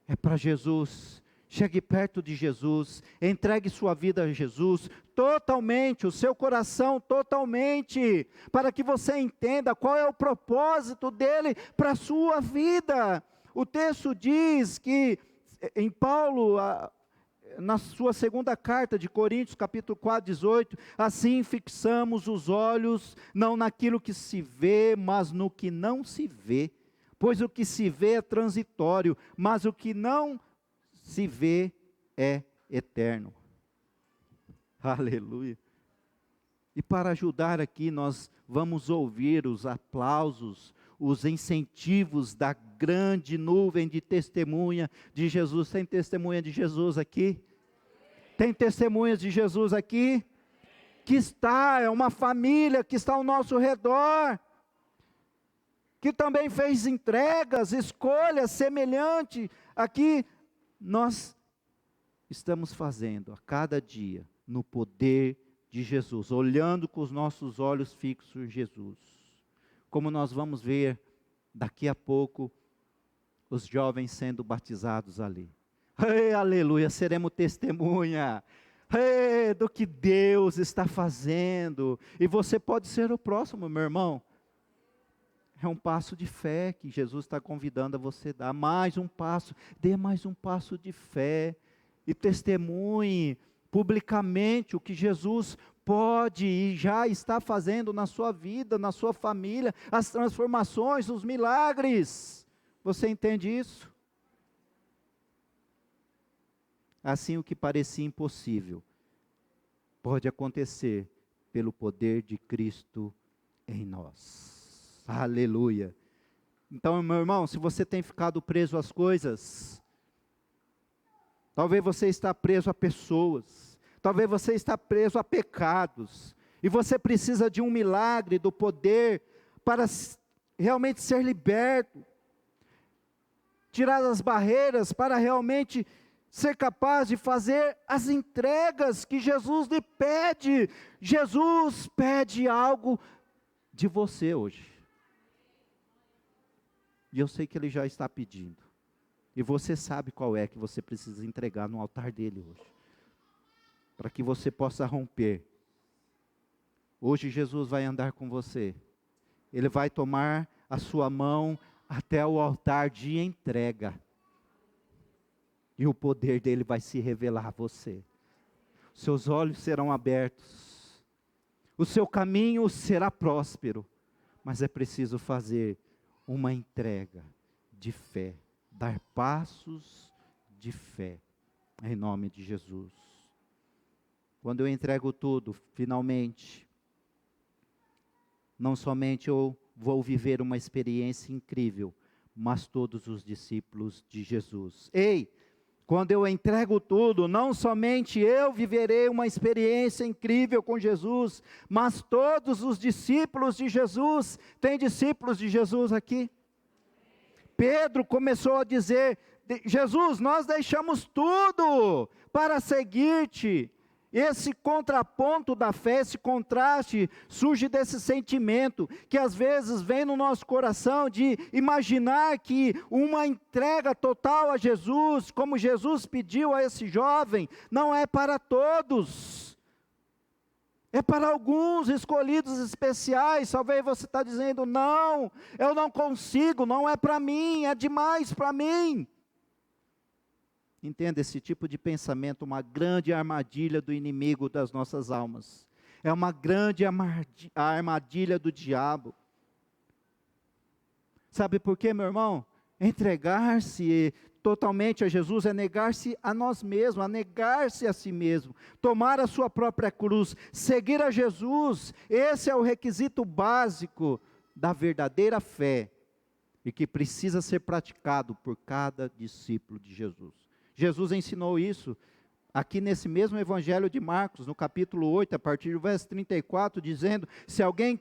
A: é para Jesus. Chegue perto de Jesus, entregue sua vida a Jesus, totalmente, o seu coração totalmente, para que você entenda qual é o propósito dele para a sua vida. O texto diz que, em Paulo, na sua segunda carta de Coríntios, capítulo 4, 18, assim fixamos os olhos, não naquilo que se vê, mas no que não se vê, pois o que se vê é transitório, mas o que não se vê é eterno. Aleluia. E para ajudar aqui, nós vamos ouvir os aplausos, os incentivos da grande nuvem de testemunha de Jesus. Tem testemunha de Jesus aqui? Tem testemunhas de Jesus aqui? Que é uma família que está ao nosso redor, que também fez entregas, escolhas semelhantes. Aqui nós estamos fazendo a cada dia no poder de Jesus, olhando com os nossos olhos fixos em Jesus. Como nós vamos ver daqui a pouco os jovens sendo batizados ali. Ei, aleluia, seremos testemunha do que Deus está fazendo. E você pode ser o próximo, meu irmão. É um passo de fé que Jesus está convidando a você a dar. Mais um passo, dê mais um passo de fé. E testemunhe publicamente o que Jesus pode e já está fazendo na sua vida, na sua família, as transformações, os milagres. Você entende isso? Assim, o que parecia impossível pode acontecer pelo poder de Cristo em nós. Aleluia. Então, meu irmão, se você tem ficado preso às coisas, talvez você está preso a pessoas, talvez você está preso a pecados, e você precisa de um milagre do poder para realmente ser liberto, tirar as barreiras para realmente ser capaz de fazer as entregas que Jesus lhe pede. Jesus pede algo de você hoje. E eu sei que Ele já está pedindo. E você sabe qual é que você precisa entregar no altar dEle hoje. Para que você possa romper. Hoje Jesus vai andar com você. Ele vai tomar a sua mão até o altar de entrega. E o poder dEle vai se revelar a você. Seus olhos serão abertos. O seu caminho será próspero. Mas é preciso fazer uma entrega de fé, dar passos de fé, em nome de Jesus. Quando eu entrego tudo, finalmente, não somente eu vou viver uma experiência incrível, mas todos os discípulos de Jesus. Ei, Quando eu entrego tudo, não somente eu viverei uma experiência incrível com Jesus, mas todos os discípulos de Jesus. Tem discípulos de Jesus aqui? Pedro começou a dizer: Jesus, nós deixamos tudo para seguir-te. Esse contraponto da fé, esse contraste, surge desse sentimento, que às vezes vem no nosso coração, de imaginar que uma entrega total a Jesus, como Jesus pediu a esse jovem, não é para todos, é para alguns escolhidos especiais. Talvez você está dizendo: não, eu não consigo, não é para mim, é demais para mim. Entenda, esse tipo de pensamento, uma grande armadilha do inimigo das nossas almas. É uma grande armadilha do diabo. Sabe por quê, meu irmão? Entregar-se totalmente a Jesus é negar-se a nós mesmos, a negar-se a si mesmo, tomar a sua própria cruz, seguir a Jesus. Esse é o requisito básico da verdadeira fé e que precisa ser praticado por cada discípulo de Jesus. Jesus ensinou isso aqui nesse mesmo Evangelho de Marcos, no capítulo 8, a partir do verso 34, dizendo: se alguém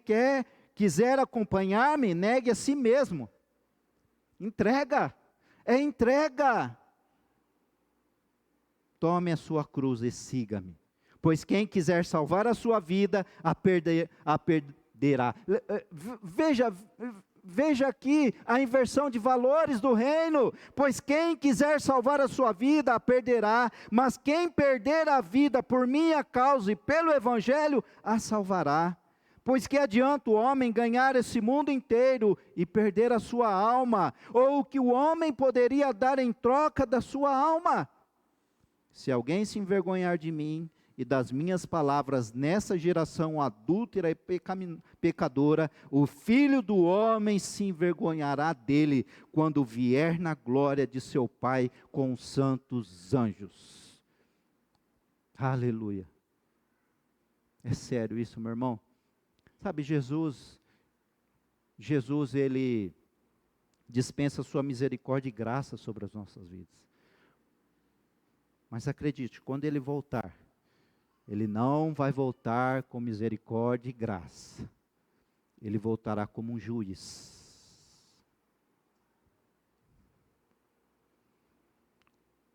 A: quiser acompanhar-me, negue a si mesmo. Entrega, é entrega. Tome a sua cruz e siga-me. Pois quem quiser salvar a sua vida, a perderá. Veja aqui a inversão de valores do reino. Pois quem quiser salvar a sua vida, a perderá. Mas quem perder a vida por minha causa e pelo Evangelho, a salvará. Pois que adianta o homem ganhar esse mundo inteiro e perder a sua alma? Ou o que o homem poderia dar em troca da sua alma? Se alguém se envergonhar de mim e das minhas palavras nessa geração adúltera e pecadora, o Filho do Homem se envergonhará dele, quando vier na glória de seu Pai com os santos anjos. Aleluia. É sério isso, meu irmão? Sabe, Jesus, ele dispensa sua misericórdia e graça sobre as nossas vidas. Mas acredite, quando ele voltar, ele não vai voltar com misericórdia e graça. Ele voltará como um juiz.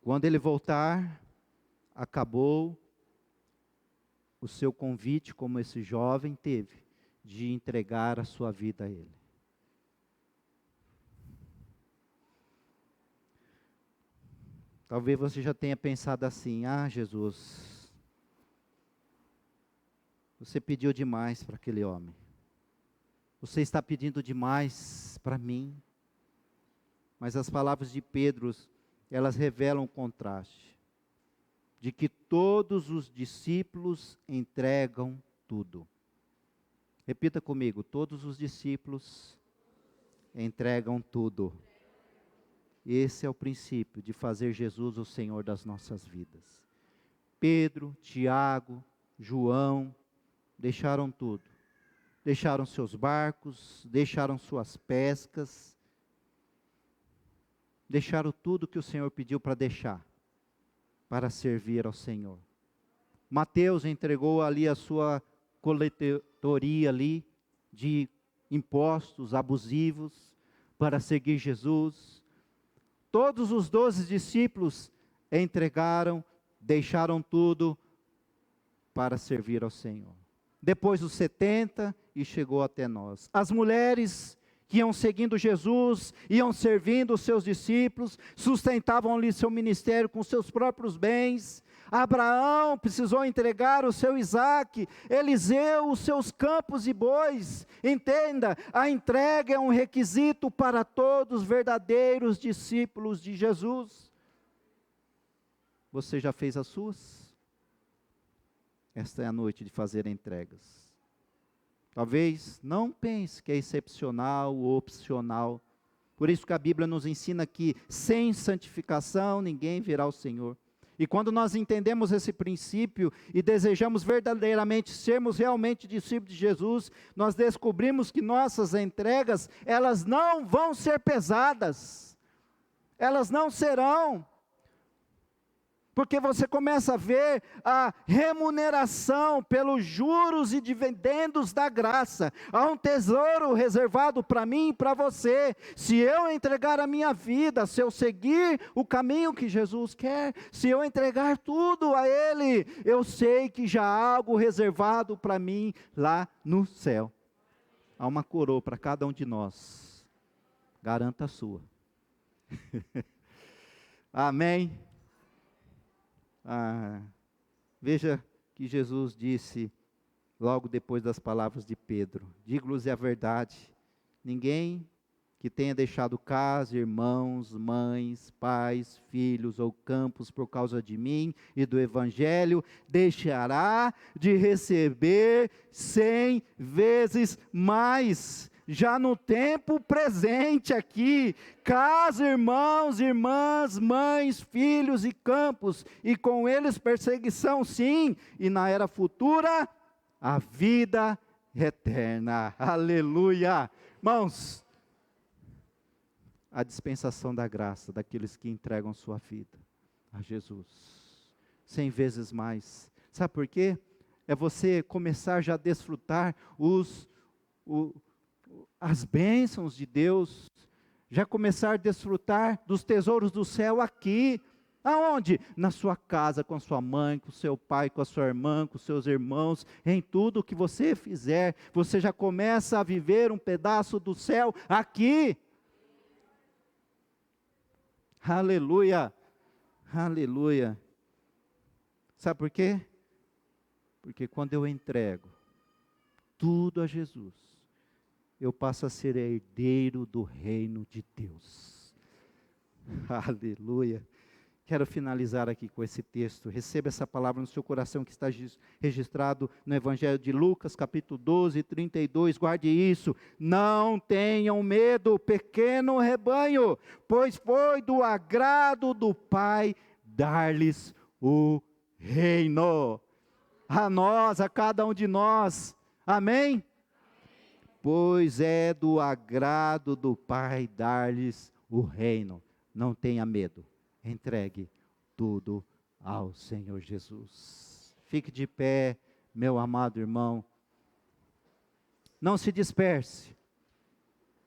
A: Quando ele voltar, acabou o seu convite, como esse jovem teve, de entregar a sua vida a ele. Talvez você já tenha pensado assim: ah, Jesus, você pediu demais para aquele homem. Você está pedindo demais para mim. Mas as palavras de Pedro, elas revelam o contraste. De que todos os discípulos entregam tudo. Repita comigo: todos os discípulos entregam tudo. Esse é o princípio de fazer Jesus o Senhor das nossas vidas. Pedro, Tiago, João, deixaram tudo. Deixaram seus barcos, deixaram suas pescas, deixaram tudo que o Senhor pediu para deixar, para servir ao Senhor. Mateus entregou ali a sua coletoria ali, de impostos abusivos, para seguir Jesus. Todos os 12 discípulos entregaram, deixaram tudo para servir ao Senhor. Depois os 70 e chegou até nós. As mulheres que iam seguindo Jesus, iam servindo os seus discípulos, sustentavam ali seu ministério com seus próprios bens. Abraão precisou entregar o seu Isaque, Eliseu os seus campos e bois. Entenda, a entrega é um requisito para todos os verdadeiros discípulos de Jesus. Você já fez as suas? Esta é a noite de fazer entregas. Talvez não pense que é excepcional ou opcional. Por isso que a Bíblia nos ensina que sem santificação ninguém verá o Senhor. E quando nós entendemos esse princípio e desejamos verdadeiramente sermos realmente discípulos de Jesus, nós descobrimos que nossas entregas, elas não vão ser pesadas. Elas não serão. porque você começa a ver a remuneração pelos juros e dividendos da graça. Há um tesouro reservado para mim e para você. Se eu entregar a minha vida, se eu seguir o caminho que Jesus quer, se eu entregar tudo a Ele, eu sei que já há algo reservado para mim lá no céu. Há uma coroa para cada um de nós. Garanta a sua. Amém? Veja que Jesus disse, logo depois das palavras de Pedro: digo-lhes a verdade, ninguém que tenha deixado casa, irmãos, mães, pais, filhos ou campos por causa de mim e do Evangelho, deixará de receber 100 vezes mais. Já no tempo presente aqui, casa, irmãos, irmãs, mães, filhos e campos, e com eles perseguição, sim, e na era futura, a vida eterna. Aleluia! Irmãos, a dispensação da graça daqueles que entregam sua vida a Jesus, 100 vezes mais. Sabe por quê? É você começar já a desfrutar as bênçãos de Deus, já começar a desfrutar dos tesouros do céu aqui. Aonde? Na sua casa, com sua mãe, com seu pai, com a sua irmã, com seus irmãos, em tudo que você fizer, você já começa a viver um pedaço do céu aqui. Aleluia, aleluia. Sabe por quê? Porque quando eu entrego tudo a Jesus, eu passo a ser herdeiro do reino de Deus. Aleluia. Quero finalizar aqui com esse texto. Receba essa palavra no seu coração que está registrado no Evangelho de Lucas, capítulo 12, 32. Guarde isso. Não tenham medo, pequeno rebanho, pois foi do agrado do Pai dar-lhes o reino. A nós, a cada um de nós. Amém? Pois é do agrado do Pai dar-lhes o reino. Não tenha medo. Entregue tudo ao Senhor Jesus. Fique de pé, meu amado irmão. Não se disperse.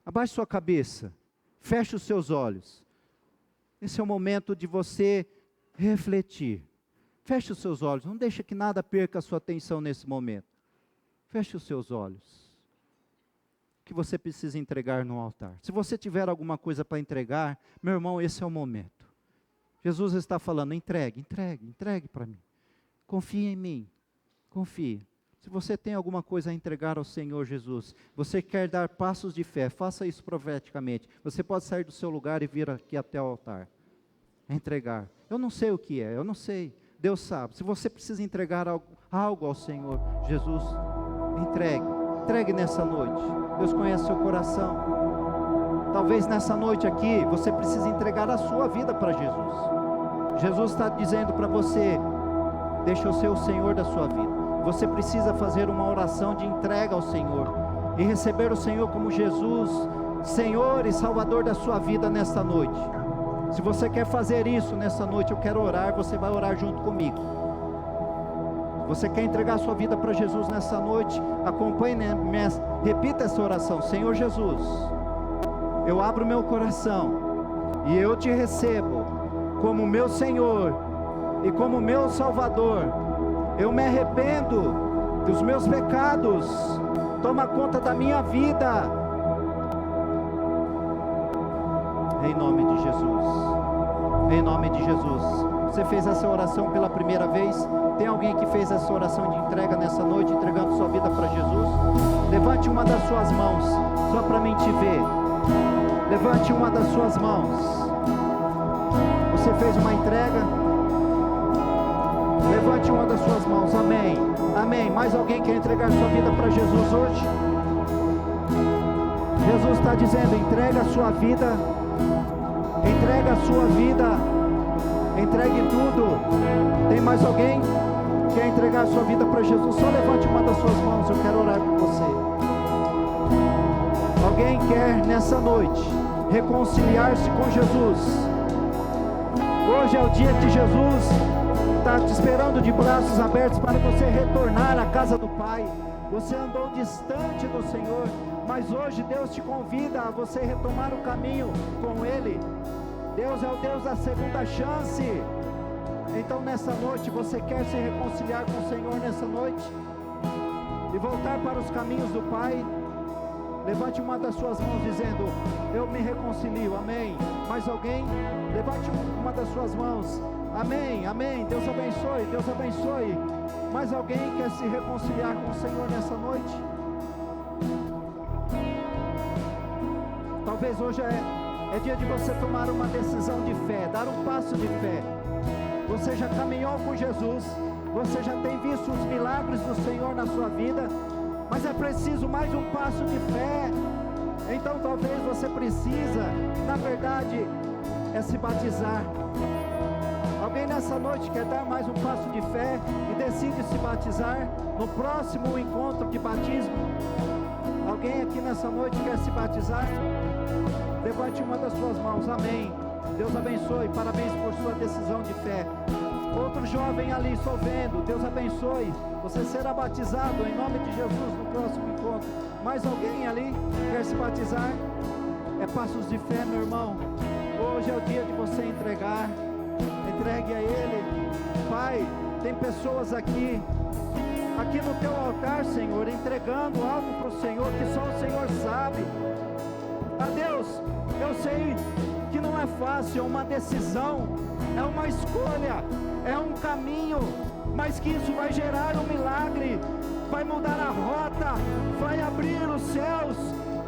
A: Abaixe sua cabeça. Feche os seus olhos. Esse é o momento de você refletir. Feche os seus olhos. Não deixe que nada perca a sua atenção nesse momento. Feche os seus olhos. O que você precisa entregar no altar? Se você tiver alguma coisa para entregar, meu irmão, esse é o momento. Jesus está falando, entregue para mim. Confie em mim, confie. Se você tem alguma coisa a entregar ao Senhor Jesus, você quer dar passos de fé, faça isso profeticamente. Você pode sair do seu lugar e vir aqui até o altar. Entregar. Eu não sei o que é, eu não sei. Deus sabe. Se você precisa entregar algo ao Senhor Jesus, entregue nessa noite. Deus conhece seu coração. Talvez nessa noite aqui, você precise entregar a sua vida para Jesus. Jesus está dizendo para você, deixa eu ser o Senhor da sua vida. Você precisa fazer uma oração de entrega ao Senhor, e receber o Senhor como Jesus, Senhor e Salvador da sua vida nesta noite. Se você quer fazer isso nessa noite, eu quero orar, você vai orar junto comigo. Você quer entregar a sua vida para Jesus nessa noite? Acompanhe, repita essa oração. Senhor Jesus, eu abro meu coração e eu te recebo como meu Senhor e como meu Salvador. Eu me arrependo dos meus pecados. Toma conta da minha vida. Em nome de Jesus. Em nome de Jesus. Você fez essa oração pela primeira vez? Tem alguém que fez essa oração de entrega nessa noite, entregando sua vida para Jesus? Levante uma das suas mãos, só para mim te ver. Levante uma das suas mãos. Você fez uma entrega? Levante uma das suas mãos. Amém. Amém. Mais alguém quer entregar sua vida para Jesus hoje? Jesus está dizendo, entrega a sua vida. Entrega a sua vida. Entregue tudo. Tem mais alguém que quer entregar a sua vida para Jesus? Só levante uma das suas mãos. Eu quero orar por você. Alguém quer nessa noite reconciliar-se com Jesus? Hoje é o dia que Jesus está te esperando de braços abertos para você retornar à casa do Pai. Você andou distante do Senhor, mas hoje Deus te convida a você retomar o caminho com Ele. Deus é o Deus da segunda chance. Então nessa noite, você quer se reconciliar com o Senhor nessa noite? E voltar para os caminhos do Pai? Levante uma das suas mãos dizendo: eu me reconcilio, amém. Mais alguém? Levante uma das suas mãos, amém, amém. Deus abençoe, Deus abençoe. Mais alguém quer se reconciliar com o Senhor nessa noite? Talvez hoje é dia de você tomar uma decisão de fé, dar um passo de fé. Você já caminhou com Jesus, você já tem visto os milagres do Senhor na sua vida, mas é preciso mais um passo de fé. Então talvez você precisa, na verdade, se batizar. Alguém nessa noite quer dar mais um passo de fé e decide se batizar no próximo encontro de batismo? Alguém aqui nessa noite quer se batizar? Levante uma das suas mãos, amém. Deus abençoe, parabéns por sua decisão de fé. Outro jovem ali, estou vendo, Deus abençoe. Você será batizado em nome de Jesus no próximo encontro. Mais alguém ali quer se batizar? É passos de fé, meu irmão. Hoje é o dia de você entregar. Entregue a Ele. Pai, tem pessoas aqui no teu altar, Senhor, entregando algo para o Senhor que só o Senhor sabe. Deus, eu sei que não é fácil, é uma decisão, é uma escolha, é um caminho, mas que isso vai gerar um milagre, vai mudar a rota, vai abrir os céus,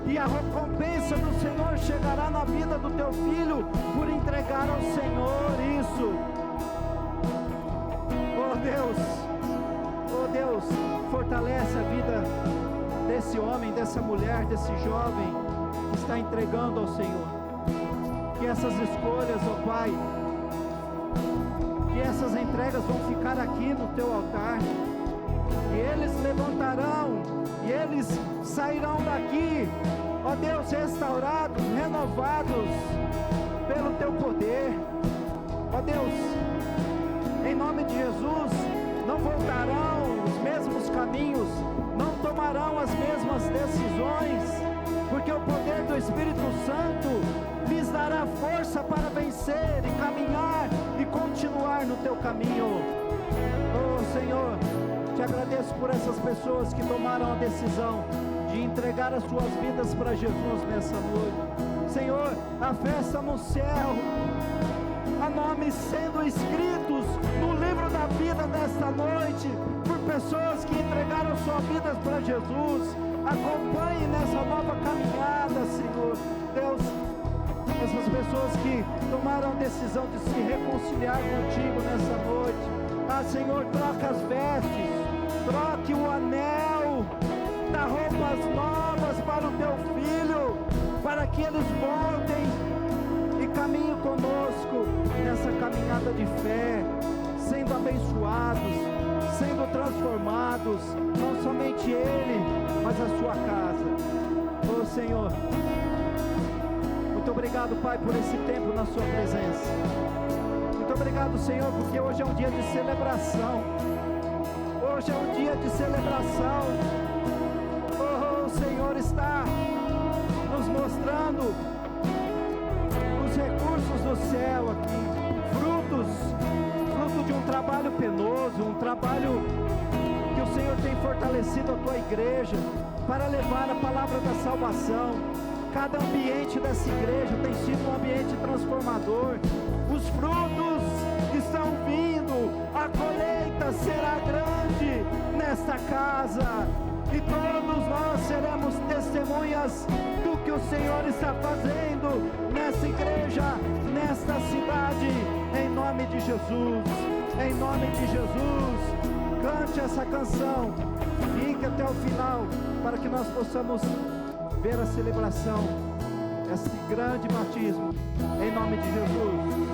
A: e a recompensa do Senhor chegará na vida do teu filho, por entregar ao Senhor isso. Oh Deus, fortalece a vida desse homem, dessa mulher, desse jovem, que está entregando ao Senhor. Que essas escolhas, ó Pai, que essas entregas vão ficar aqui no teu altar, e eles levantarão, e eles sairão daqui, ó Deus, restaurados, renovados pelo teu poder. Ó Deus, em nome de Jesus, não voltarão os mesmos caminhos, não tomarão as mesmas decisões, porque o poder do Espírito Santo lhes dará força para vencer e caminhar e continuar no teu caminho. Oh Senhor, te agradeço por essas pessoas que tomaram a decisão de entregar as suas vidas para Jesus nessa noite. Senhor, a festa no céu, há nomes sendo escritos no livro da vida nesta noite, por pessoas que entregaram suas vidas para Jesus. Acompanhe nessa nova caminhada, Senhor. Deus, essas pessoas que tomaram a decisão de se reconciliar contigo nessa noite. Senhor, troca as vestes, troque o anel, dá roupas novas para o teu filho, para que eles voltem e caminhem conosco nessa caminhada de fé, sendo abençoados, sendo transformados, não somente ele, mas a sua casa. Oh Senhor, muito obrigado, Pai, por esse tempo na sua presença. Muito obrigado, Senhor, porque hoje é um dia de celebração. Hoje é um dia de celebração. Oh, o Senhor está nos mostrando os recursos do céu aqui, fruto de um trabalho penoso, um trabalho que o Senhor tem fortalecido a tua igreja para levar a palavra da salvação. Cada ambiente dessa igreja tem sido um ambiente transformador. Os frutos estão vindo, a colheita será grande nesta casa, e todos nós seremos testemunhas do que o Senhor está fazendo nessa igreja, nesta cidade, em nome de Jesus, em nome de Jesus. Cante essa canção, fique até o final, para que nós possamos ver a celebração, esse grande batismo, em nome de Jesus.